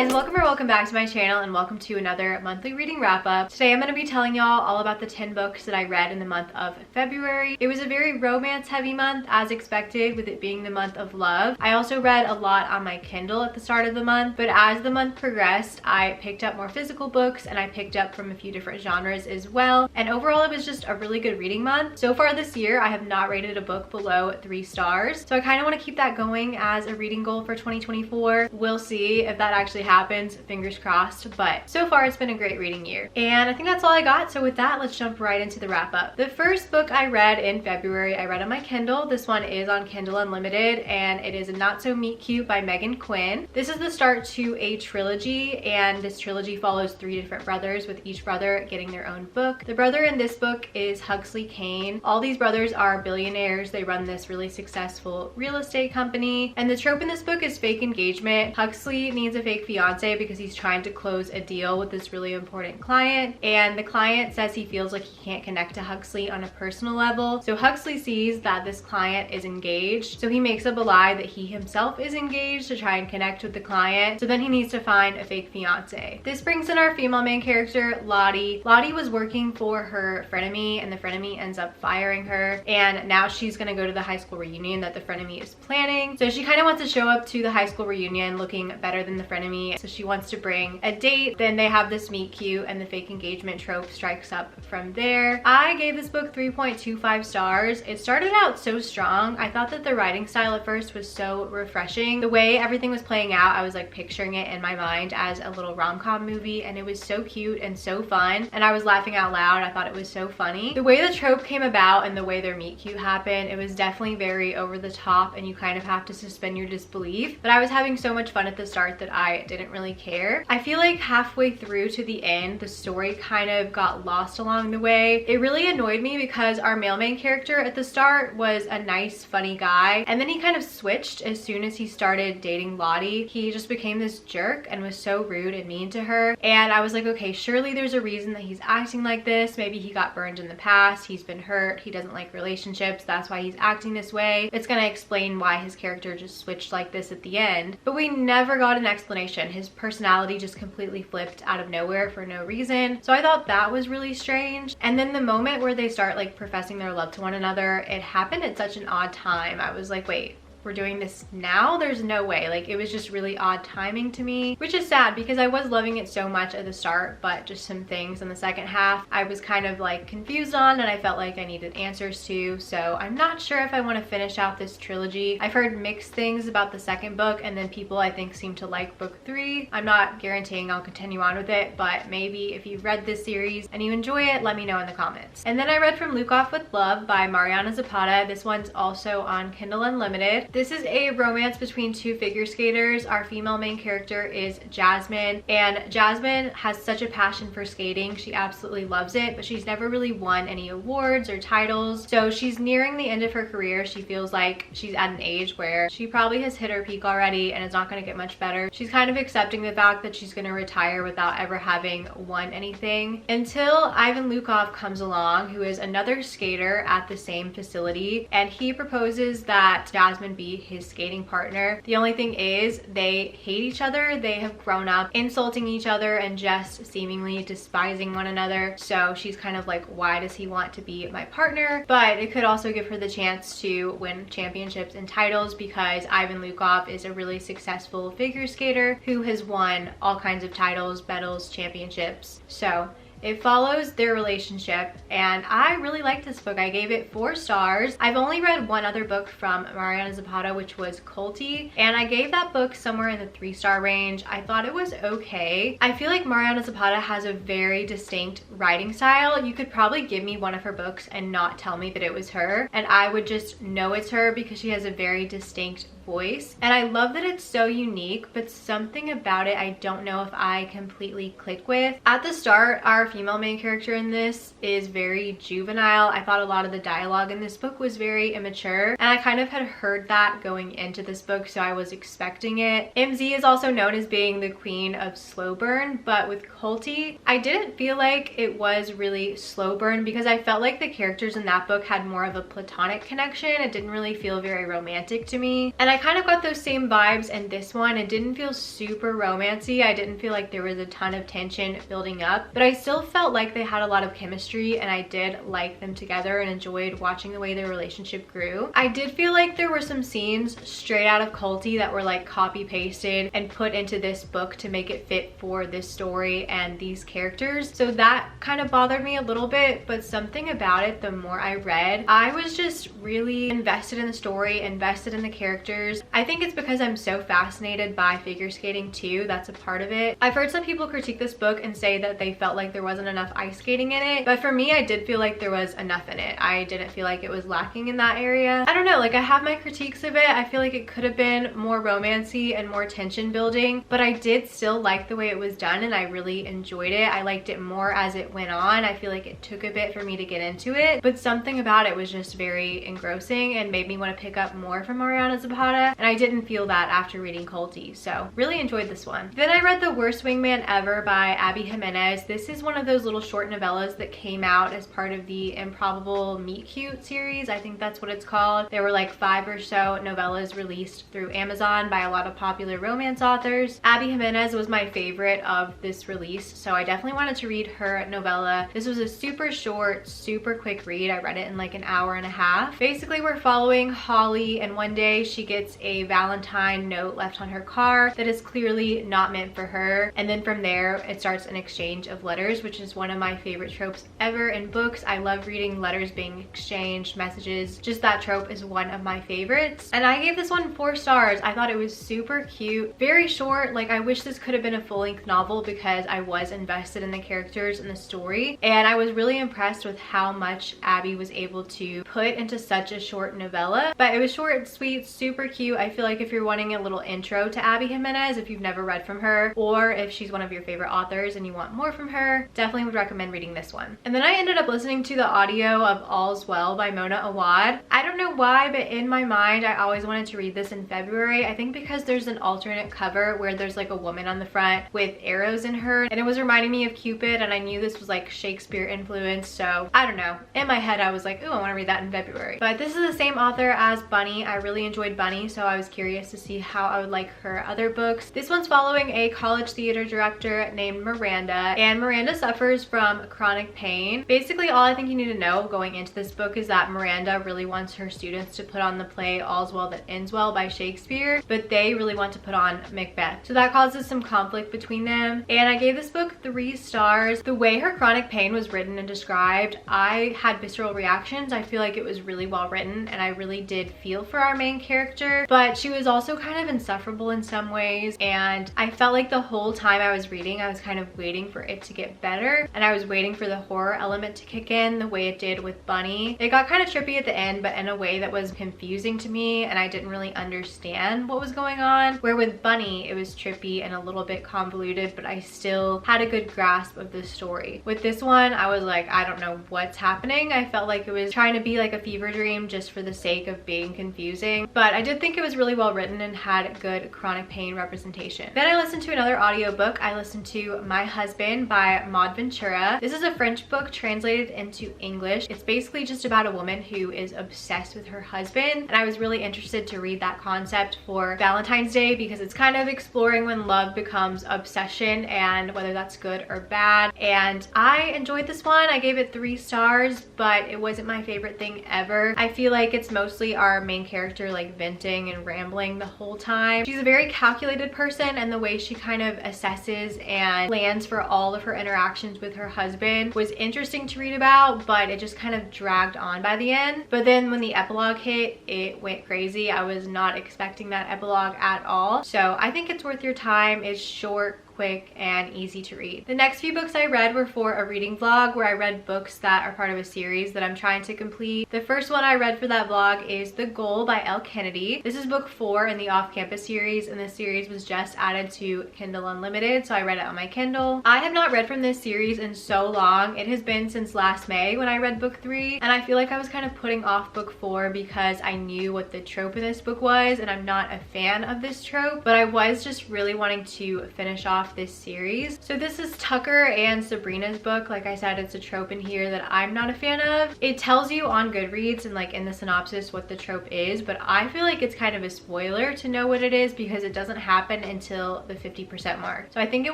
guys, welcome back to my channel and welcome to another monthly reading wrap up. Today I'm going to be telling y'all all about the 10 books that I read in the month of February. It was a very romance heavy month as expected, with it being the month of love. I also read a lot on my Kindle at the start of the month, but as the month progressed I picked up more physical books and I picked up from a few different genres as well, and overall it was just a really good reading month. So far this year I have not rated a book below 3 stars, so I kind of want to keep that going as a reading goal for 2024. We'll see if that actually happens, fingers crossed, but so far it's been a great reading year. And I think that's all I got, so with that let's jump right into the wrap up. The first book I read in February I read on my Kindle. This one is on Kindle Unlimited and it is Not So Meet Cute by Megan Quinn. This is the start to a trilogy, and this trilogy follows 3 different brothers, with each brother getting their own book. The brother in this book is Huxley Kane. All these brothers are billionaires. They run this really successful real estate company, and the trope in this book is fake engagement. Huxley needs a fake fiance because he's trying to close a deal with this really important client, and the client says he feels like he can't connect to Huxley on a personal level. So Huxley sees that this client is engaged, so he makes up a lie that he himself is engaged to try and connect with the client. So then he needs to find a fake fiance. This brings in our female main character, Lottie. Lottie was working for her frenemy and the frenemy ends up firing her, and now she's gonna go to the high school reunion that the frenemy is planning. So she kind of wants to show up to the high school reunion looking better than the frenemy, so she wants to bring a date. Then they have this meet cute and the fake engagement trope strikes up from there. I gave this book 3.25 stars. It started out so strong. I thought that the writing style at first was so refreshing. The way everything was playing out, I was like picturing it in my mind as a little rom-com movie, and it was so cute and so fun, and I was laughing out loud. I thought it was so funny. The way the trope came about and the way their meet cute happened, it was definitely very over the top and you kind of have to suspend your disbelief, but I was having so much fun at the start that I didn't really care. I feel like halfway through to the end the story kind of got lost along the way. It really annoyed me because our male main character at the start was a nice funny guy, and then he kind of switched as soon as he started dating Lottie. He just became this jerk and was so rude and mean to her, and I was like, okay, surely there's a reason that he's acting like this. Maybe he got burned in the past, he's been hurt, he doesn't like relationships, that's why he's acting this way. It's gonna explain why his character just switched like this at the end, but we never got an explanation. His personality just completely flipped out of nowhere for no reason, so I thought that was really strange. And then the moment where they start like professing their love to one another, it happened at such an odd time. I was like, wait, we're doing this now? There's no way. Like, it was just really odd timing to me, which is sad because I was loving it so much at the start, but just some things in the second half I was kind of like confused on and I felt like I needed answers to. So I'm not sure if I want to finish out this trilogy. I've heard mixed things about the second book, and then people I think seem to like book 3. I'm not guaranteeing I'll continue on with it, but maybe if you've read this series and you enjoy it, let me know in the comments. And then I read From Luke Off With Love by Mariana Zapata. This one's also on Kindle Unlimited. This is a romance between 2 figure skaters. Our female main character is Jasmine, and Jasmine has such a passion for skating. She absolutely loves it, but she's never really won any awards or titles. So she's nearing the end of her career. She feels like she's at an age where she probably has hit her peak already and it's not going to get much better. She's kind of accepting the fact that she's going to retire without ever having won anything, until Ivan Lukov comes along, who is another skater at the same facility, and he proposes that Jasmine be his skating partner. The only thing is they hate each other. They have grown up insulting each other and just seemingly despising one another. So she's kind of like, why does he want to be my partner? But it could also give her the chance to win championships and titles because Ivan Lukov is a really successful figure skater who has won all kinds of titles, medals, championships. So it follows their relationship, and I really liked this book. I gave it 4 stars. I've only read one other book from Mariana Zapata, which was Culty, and I gave that book somewhere in the 3-star range. I thought it was okay. I feel like Mariana Zapata has a very distinct writing style. You could probably give me one of her books and not tell me that it was her, and I would just know it's her because she has a very distinct voice, and I love that it's so unique, but something about it I don't know if I completely click with. At the start, our female main character in this is very juvenile. I thought a lot of the dialogue in this book was very immature, and I kind of had heard that going into this book, so I was expecting it. MZ is also known as being the queen of slow burn, but with Culty, I didn't feel like it was really slow burn because I felt like the characters in that book had more of a platonic connection. It didn't really feel very romantic to me, and I kind of got those same vibes in this one. It didn't feel super romancy. I didn't feel like there was a ton of tension building up, but I still felt like they had a lot of chemistry and I did like them together and enjoyed watching the way their relationship grew. I did feel like there were some scenes straight out of Culty that were like copy pasted and put into this book to make it fit for this story and these characters. So that kind of bothered me a little bit, but something about it, the more I read, I was just really invested in the story, invested in the characters. I think it's because I'm so fascinated by figure skating too. That's a part of it. I've heard some people critique this book and say that they felt like there wasn't enough ice skating in it, but for me, I did feel like there was enough in it. I didn't feel like it was lacking in that area. I don't know, like I have my critiques of it. I feel like it could have been more romancy and more tension building, but I did still like the way it was done and I really enjoyed it. I liked it more as it went on. I feel like it took a bit for me to get into it, but something about it was just very engrossing and made me want to pick up more from Mariana Zapata, and I didn't feel that after reading Culty, so really enjoyed this one. Then I read The Worst Wingman Ever by Abby Jimenez. This is one of those little short novellas that came out as part of the Improbable Meet Cute series. I think that's what it's called. There were like 5 or so novellas released through Amazon by a lot of popular romance authors. Abby Jimenez was my favorite of this release, so I definitely wanted to read her novella. This was a super short, super quick read. I read it in like an hour and a half. Basically, we're following Holly, and one day she gets a Valentine note left on her car that is clearly not meant for her, and then from there it starts an exchange of letters, which is one of my favorite tropes ever in books. I love reading letters being exchanged, messages. Just that trope is one of my favorites, and I gave this one 4 stars. I thought it was super cute, very short. Like I wish this could have been a full-length novel because I was invested in the characters and the story, and I was really impressed with how much Abby was able to put into such a short novella. But it was short and sweet, super cute. I feel like if you're wanting a little intro to Abby Jimenez, if you've never read from her, or if she's one of your favorite authors and you want more from her, definitely would recommend reading this one. And then I ended up listening to the audio of All's Well by Mona Awad. I don't know why, but in my mind I always wanted to read this in February. I think because there's an alternate cover where there's like a woman on the front with arrows in her, and it was reminding me of Cupid, and I knew this was like Shakespeare influenced, so I don't know. In my head I was like, ooh, I want to read that in February. But this is the same author as Bunny. I really enjoyed Bunny, so I was curious to see how I would like her other books. This one's following a college theater director named Miranda, and Miranda suffers from chronic pain. Basically, all I think you need to know going into this book is that Miranda really wants her students to put on the play All's Well That Ends Well by Shakespeare, but they really want to put on Macbeth. So that causes some conflict between them, and I gave this book 3 stars. The way her chronic pain was written and described, I had visceral reactions. I feel like it was really well written and I really did feel for our main character, but she was also kind of insufferable in some ways, and I felt like the whole time I was reading I was kind of waiting for it to get better, and I was waiting for the horror element to kick in the way it did with Bunny. It got kind of trippy at the end, but in a way that was confusing to me and I didn't really understand what was going on, where with Bunny it was trippy and a little bit convoluted, but I still had a good grasp of the story. With this one I was like, I don't know what's happening. I felt like it was trying to be like a fever dream just for the sake of being confusing, but I did think it was really well written and had good chronic pain representation. Then I listened to another audiobook. I listened to My Husband by Maud Ventura. This is a French book translated into English. It's basically just about a woman who is obsessed with her husband, and I was really interested to read that concept for Valentine's Day because it's kind of exploring when love becomes obsession and whether that's good or bad, and I enjoyed this one. I gave it 3 stars, but it wasn't my favorite thing ever. I feel like it's mostly our main character like venting and rambling the whole time. She's a very calculated person, and the way she kind of assesses and plans for all of her interactions with her husband was interesting to read about, but it just kind of dragged on by the end. But then when the epilogue hit, it went crazy. I was not expecting that epilogue at all, so I think it's worth your time. It's short, quick, and easy to read. The next few books I read were for a reading vlog where I read books that are part of a series that I'm trying to complete. The first one I read for that vlog is The Goal by Elle Kennedy. This is book 4 in the Off-Campus series, and this series was just added to Kindle Unlimited, so I read it on my Kindle. I have not read from this series in so long. It has been since last May when I read book 3, and I feel like I was kind of putting off book 4 because I knew what the trope in this book was, and I'm not a fan of this trope, but I was just really wanting to finish off off this series. So this is Tucker and Sabrina's book. Like I said, it's a trope in here that I'm not a fan of. It tells you on Goodreads and like in the synopsis what the trope is, but I feel like it's kind of a spoiler to know what it is because it doesn't happen until the 50% mark. So I think it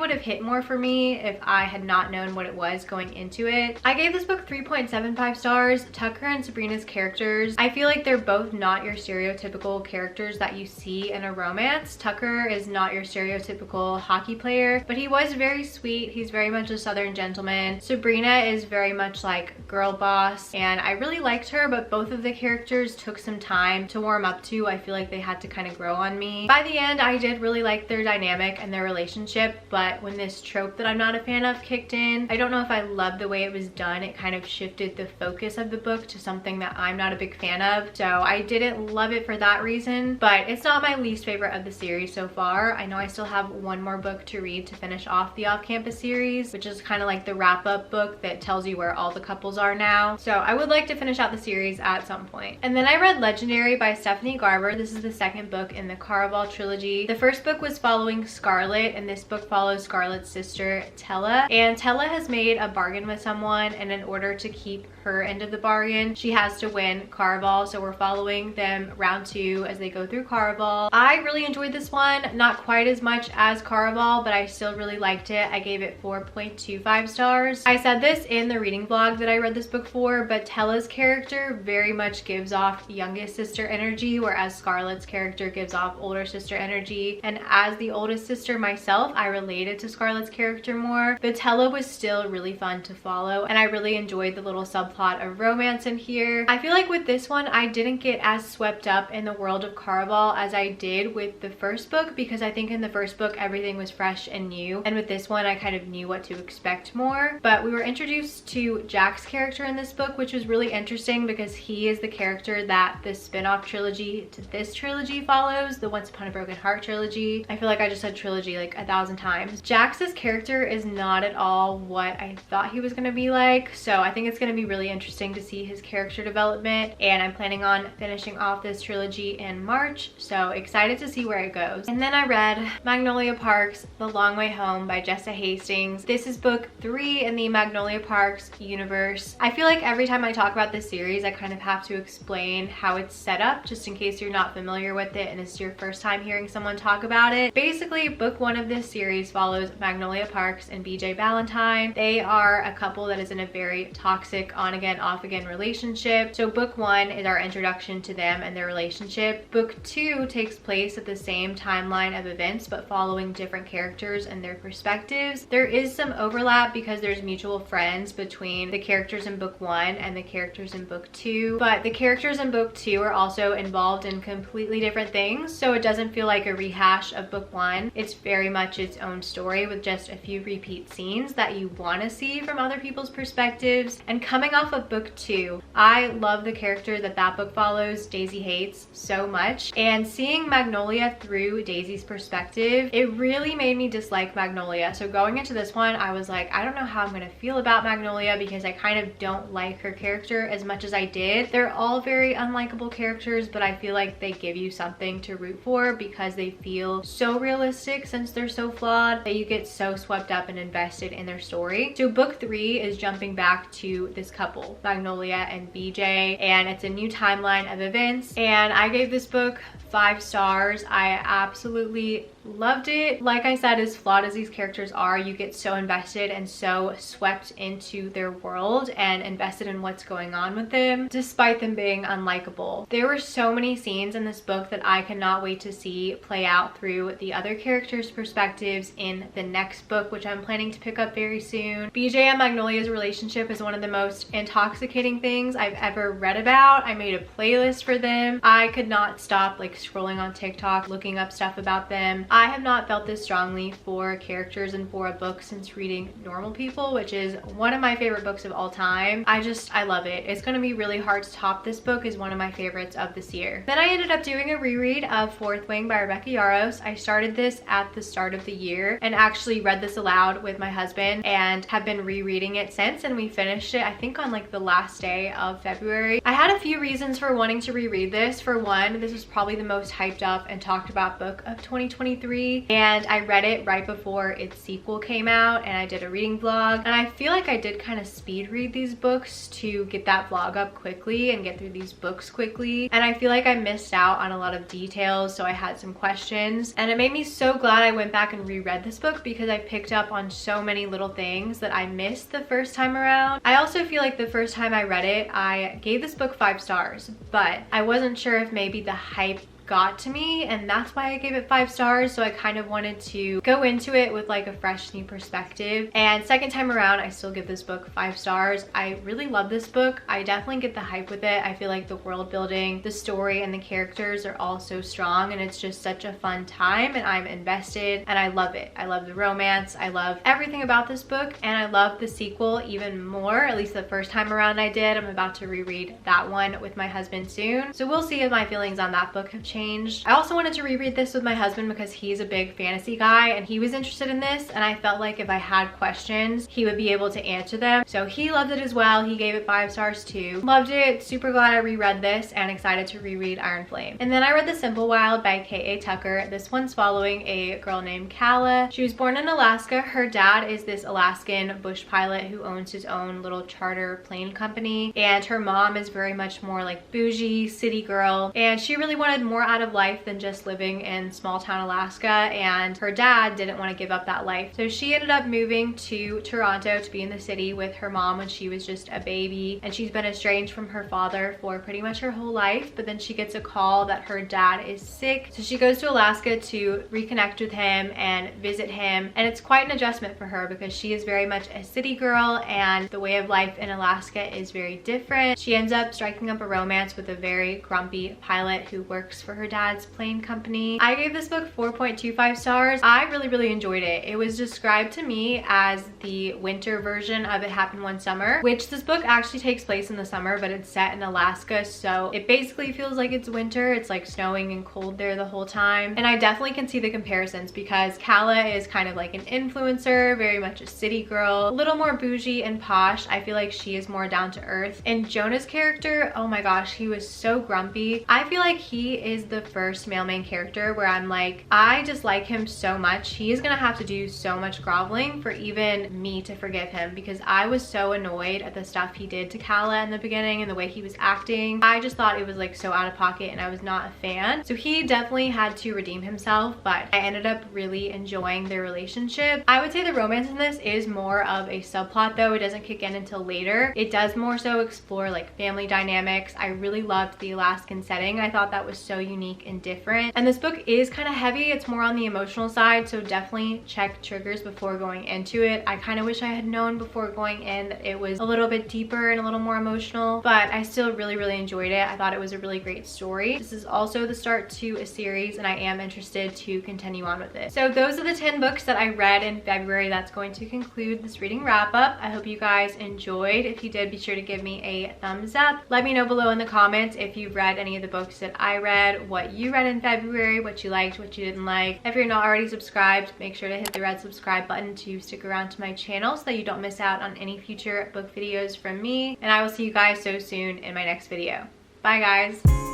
would have hit more for me if I had not known what it was going into it. I gave this book 3.75 stars. Tucker and Sabrina's characters, I feel like they're both not your stereotypical characters that you see in a romance. Tucker is not your stereotypical hockey player, but he was very sweet. He's very much a Southern gentleman. Sabrina is very much like girl boss, and I really liked her, but both of the characters took some time to warm up to. I feel like they had to kind of grow on me. By the end, I did really like their dynamic and their relationship, but when this trope that I'm not a fan of kicked in, I don't know if I loved the way it was done. It kind of shifted the focus of the book to something that I'm not a big fan of, so I didn't love it for that reason, but it's not my least favorite of the series so far. I know I still have one more book to read to finish off the off-campus series, which is kind of like the wrap-up book that tells you where all the couples are now, so I would like to finish out the series at some point. And then I read Legendary by Stephanie Garber. This is the second book in the Caraval trilogy. The first book was following Scarlet, and this book follows Scarlet's sister Tella, and Tella has made a bargain with someone, and in order to keep her end of the bargain, she has to win Caraval. So we're following them round 2 as they go through Caraval. I really enjoyed this one, not quite as much as Caraval, but I still really liked it. I gave it 4.25 stars. I said this in the reading vlog that I read this book for, but Tella's character very much gives off youngest sister energy, whereas Scarlet's character gives off older sister energy. And as the oldest sister myself, I related to Scarlet's character more, but Tella was still really fun to follow, and I really enjoyed the little subplot of romance in here. I feel like with this one, I didn't get as swept up in the world of Caraval as I did with the first book, because I think in the first book everything was fresh and new, and with this one I kind of knew what to expect more. But we were introduced to Jack's character in this book, which was really interesting because he is the character that the spin-off trilogy to this trilogy follows, the Once Upon a Broken Heart trilogy. I feel like I just said trilogy like 1,000 times. Jax's character is not at all what I thought he was going to be like, so I think it's going to be really interesting to see his character development, and I'm planning on finishing off this trilogy in March, so excited to see where it goes. And then I read Magnolia Parks The Long Way Home by Jessa Hastings. This is book 3 in the Magnolia Parks universe. I feel like every time I talk about this series, I kind of have to explain how it's set up, just in case you're not familiar with it and it's your first time hearing someone talk about it. Basically, book 1 of this series follows Magnolia Parks and BJ Valentine. They are a couple that is in a very toxic on-again, off-again relationship. So book 1 is our introduction to them and their relationship. Book 2 takes place at the same timeline of events, but following different characters and their perspectives. There is some overlap because there's mutual friends between the characters in book 1 and the characters in book 2, but the characters in book 2 are also involved in completely different things, so it doesn't feel like a rehash of book 1. It's very much its own story with just a few repeat scenes that you want to see from other people's perspectives. And coming off of book 2, I love the character that book follows, Daisy Hates, so much, and seeing Magnolia through Daisy's perspective, it really made me dislike Magnolia. So going into this one, I was like, I don't know how I'm gonna feel about Magnolia because I kind of don't like her character as much as I did. They're all very unlikable characters, but I feel like they give you something to root for because they feel so realistic since they're so flawed that you get so swept up and invested in their story. So book 3 is jumping back to this couple, Magnolia and BJ, and it's a new timeline of events, and I gave this book 5 stars. I absolutely loved it. Like I said, as flawed as these characters are, you get so invested and so swept into their world and invested in what's going on with them, despite them being unlikable. There were so many scenes in this book that I cannot wait to see play out through the other characters' perspectives in the next book, which I'm planning to pick up very soon. BJ and Magnolia's relationship is one of the most intoxicating things I've ever read about. I made a playlist for them. I could not stop like scrolling on TikTok, looking up stuff about them. I have not felt this strongly for characters and for a book since reading Normal People, which is one of my favorite books of all time. I love it. It's going to be really hard to top this book as one of my favorites of this year. Then I ended up doing a reread of Fourth Wing by Rebecca Yarros. I started this at the start of the year and actually read this aloud with my husband and have been rereading it since, and we finished it I think on like the last day of February. I had a few reasons for wanting to reread this. For one, this was probably the most hyped up and talked about book of 2023. 3, and I read it right before its sequel came out, and I did a reading vlog, and I feel like I did kind of speed read these books to get that vlog up quickly and get through these books quickly, and I feel like I missed out on a lot of details, so I had some questions, and it made me so glad I went back and reread this book because I picked up on so many little things that I missed the first time around. I also feel like the first time I read it, I gave this book 5 stars, but I wasn't sure if maybe the hype got to me, and that's why I gave it 5 stars. So I kind of wanted to go into it with like a fresh new perspective, and second time around I still give this book 5 stars. I really love this book. I definitely get the hype with it. I feel like the world building, the story, and the characters are all so strong, and it's just such a fun time, and I'm invested and I love it. I love the romance, I love everything about this book, and I love the sequel even more. At least the first time around I did. I'm about to reread that one with my husband soon, so we'll see if my feelings on that book have changed. I also wanted to reread this with my husband because he's a big fantasy guy and he was interested in this, and I felt like if I had questions he would be able to answer them. So he loved it as well. He gave it 5 stars too. Loved it. Super glad I reread this and excited to reread Iron Flame. And then I read The Simple Wild by K.A. Tucker. This one's following a girl named Kala. She was born in Alaska. Her dad is this Alaskan bush pilot who owns his own little charter plane company, and her mom is very much more like bougie city girl, and she really wanted more out of life than just living in small town Alaska, and her dad didn't want to give up that life. So she ended up moving to Toronto to be in the city with her mom when she was just a baby, and she's been estranged from her father for pretty much her whole life. But then she gets a call that her dad is sick, so she goes to Alaska to reconnect with him and visit him, and it's quite an adjustment for her because she is very much a city girl and the way of life in Alaska is very different. She ends up striking up a romance with a very grumpy pilot who works for her dad's plane company. I gave this book 4.25 stars. I really enjoyed it. It was described to me as the winter version of It Happened One Summer, which this book actually takes place in the summer, but it's set in Alaska, so it basically feels like it's winter. It's like snowing and cold there the whole time, and I definitely can see the comparisons because Kala is kind of like an influencer, very much a city girl, a little more bougie and posh. I feel like she is more down to earth, and Jonah's character, oh my gosh, he was so grumpy. I feel like he is the first male main character where I'm like, I just like him so much. He is gonna have to do so much groveling for even me to forgive him, because I was so annoyed at the stuff he did to Kala in the beginning and the way he was acting. I just thought it was like so out of pocket and I was not a fan. So he definitely had to redeem himself, but I ended up really enjoying their relationship. I would say the romance in this is more of a subplot though. It doesn't kick in until later. It does more so explore like family dynamics. I really loved the Alaskan setting. I thought that was so unique and different. And this book is kind of heavy. It's more on the emotional side, so definitely check triggers before going into it. I kind of wish I had known before going in that it was a little bit deeper and a little more emotional, but I still really enjoyed it. I thought it was a really great story. This is also the start to a series and I am interested to continue on with it. So those are the 10 books that I read in February. That's going to conclude this reading wrap up. I hope you guys enjoyed. If you did, be sure to give me a thumbs up. Let me know below in the comments if you've read any of the books that I read, what you read in February, what you liked, what you didn't like. If you're not already subscribed, make sure to hit the red subscribe button to stick around to my channel so that you don't miss out on any future book videos from me. And I will see you guys so soon in my next video. Bye guys.